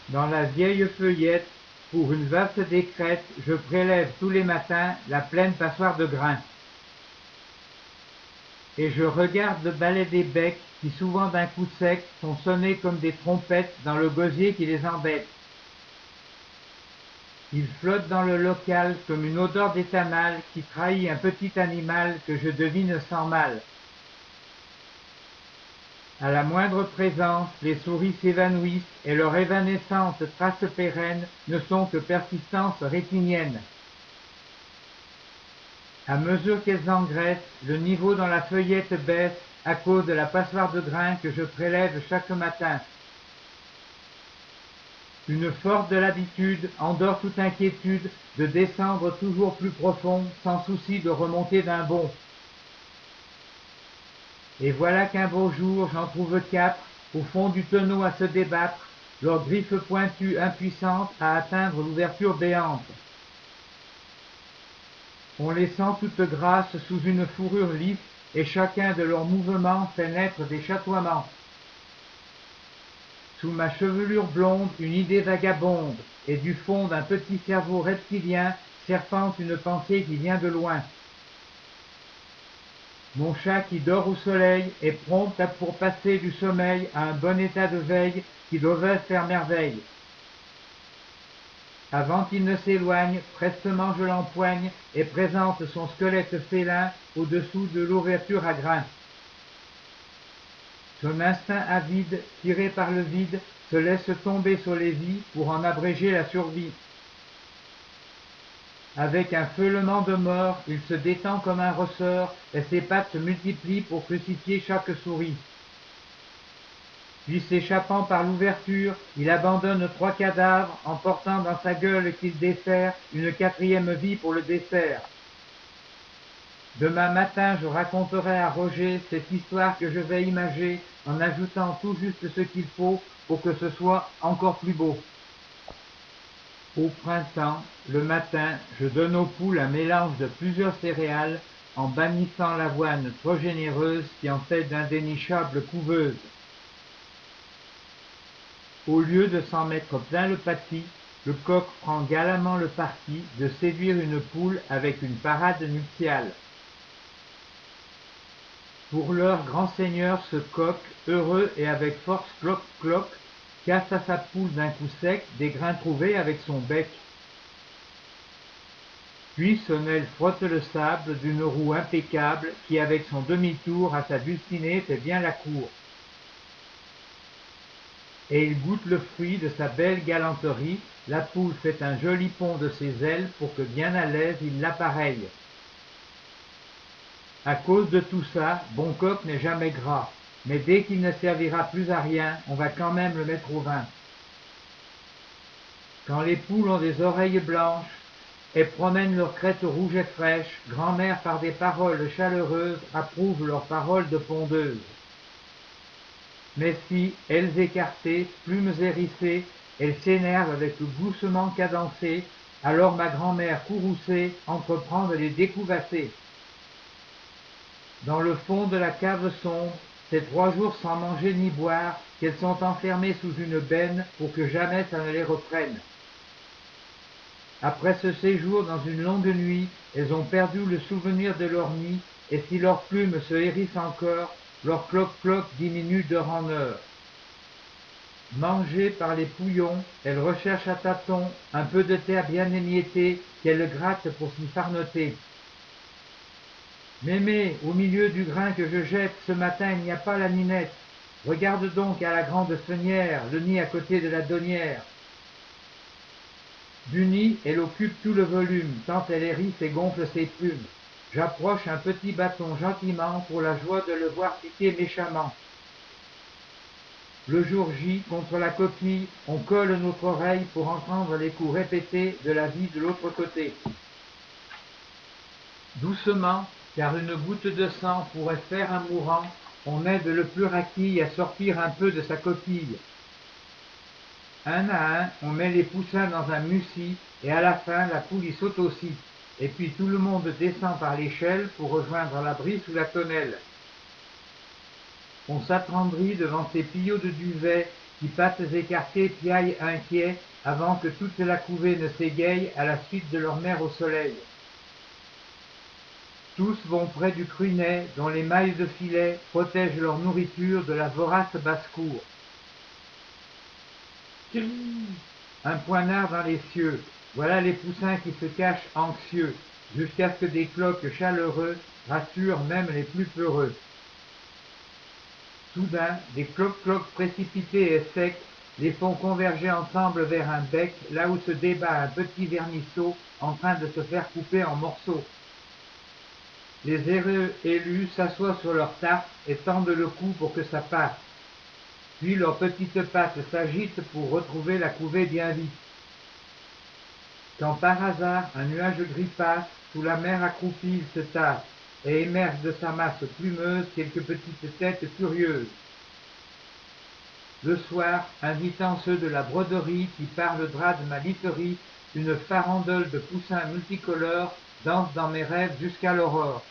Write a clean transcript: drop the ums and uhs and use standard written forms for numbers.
Dans la vieille feuillette, pour une vaste décrète, je prélève tous les matins la pleine passoire de grains. Et je regarde le balai des becs qui, souvent d'un coup sec, sont sonnés comme des trompettes dans le gosier qui les embête. Ils flottent dans le local comme une odeur d'éthanal qui trahit un petit animal que je devine sans mal. À la moindre présence, les souris s'évanouissent et leurs évanescentes traces pérennes ne sont que persistances rétiniennes. À mesure qu'elles engraissent, le niveau dans la feuillette baisse à cause de la passoire de grains que je prélève chaque matin. Une force de l'habitude endort toute inquiétude de descendre toujours plus profond sans souci de remonter d'un bond. Et voilà qu'un beau jour j'en trouve quatre au fond du tonneau à se débattre, leurs griffes pointues impuissantes à atteindre l'ouverture béante. On les sent toutes grasses sous une fourrure lisse et chacun de leurs mouvements fait naître des chatoiements. Sous ma chevelure blonde, une idée vagabonde, et du fond d'un petit cerveau reptilien serpente une pensée qui vient de loin. Mon chat qui dort au soleil est prompt pour passer du sommeil à un bon état de veille qui devrait faire merveille. Avant qu'il ne s'éloigne, prestement je l'empoigne et présente son squelette félin au-dessous de l'ouverture à grains. Son instinct avide, tiré par le vide, se laisse tomber sur les vies pour en abréger la survie. Avec un feulement de mort, il se détend comme un ressort et ses pattes se multiplient pour crucifier chaque souris. Puis s'échappant par l'ouverture, il abandonne 3 cadavres, emportant dans sa gueule qu'il dessert une 4e vie pour le dessert. Demain matin, je raconterai à Roger cette histoire que je vais imager en ajoutant tout juste ce qu'il faut pour que ce soit encore plus beau. Au printemps, le matin, je donne aux poules un mélange de plusieurs céréales en bannissant l'avoine trop généreuse qui en fait d'indénichables couveuses. Au lieu de s'en mettre plein le pâtis, le coq prend galamment le parti de séduire une poule avec une parade nuptiale. Pour l'heure, grand seigneur, ce coq, heureux et avec force cloc-cloc, casse à sa poule d'un coup sec des grains trouvés avec son bec. Puis son aile frotte le sable d'une roue impeccable qui, avec son demi-tour à sa dulcinée, fait bien la cour. Et il goûte le fruit de sa belle galanterie, la poule fait un joli pont de ses ailes pour que bien à l'aise il l'appareille. À cause de tout ça, bon coq n'est jamais gras, mais dès qu'il ne servira plus à rien, on va quand même le mettre au vin. Quand les poules ont des oreilles blanches et promènent leurs crêtes rouges et fraîches, grand-mère par des paroles chaleureuses approuve leurs paroles de pondeuse. Mais si, ailes écartées, plumes hérissées, elles s'énervent avec le gloussement cadencé, alors ma grand-mère courroucée entreprend de les découvasser. Dans le fond de la cave sombre, c'est 3 jours sans manger ni boire qu'elles sont enfermées sous une benne pour que jamais ça ne les reprenne. Après ce séjour dans une longue nuit, elles ont perdu le souvenir de leur nid, et si leurs plumes se hérissent encore, leur cloc-cloc diminue d'heure en heure. Mangées par les pouillons, elles recherchent à tâtons un peu de terre bien émiettée qu'elles grattent pour s'y farnoter. Mémé, au milieu du grain que je jette, ce matin il n'y a pas la ninette. Regarde donc à la grande fenière, le nid à côté de la donnière. Du nid, elle occupe tout le volume, tant elle hérisse et gonfle ses plumes. J'approche un petit bâton gentiment pour la joie de le voir piquer méchamment. Le jour J, contre la coquille, on colle notre oreille pour entendre les coups répétés de la vie de l'autre côté. Doucement, car une goutte de sang pourrait faire un mourant, on aide le plus raquille à sortir un peu de sa coquille. Un à un, on met les poussins dans un mucil, et à la fin, la poule y saute aussi. Et puis tout le monde descend par l'échelle pour rejoindre l'abri sous la tonnelle. On s'attendrit devant ces pillots de duvet qui pattes écartées piaillent inquiets avant que toute la couvée ne s'égaye à la suite de leur mère au soleil. Tous vont près du prunet dont les mailles de filet protègent leur nourriture de la vorace basse-cour. Un poignard dans les cieux, voilà les poussins qui se cachent anxieux, jusqu'à ce que des cloques chaleureux rassurent même les plus peureux. Soudain, des cloques-cloques précipités et secs les font converger ensemble vers un bec, là où se débat un petit vermisseau en train de se faire couper en morceaux. Les heureux élus s'assoient sur leur tarte et tendent le cou pour que ça passe. Puis leurs petites pattes s'agitent pour retrouver la couvée bien vite. Quand par hasard un nuage gris passe, sous la mer accroupie il se tasse, et émerge de sa masse plumeuse quelques petites têtes curieuses. Le soir, invitant ceux de la broderie qui par le drap de ma literie, une farandole de poussins multicolores danse dans mes rêves jusqu'à l'aurore.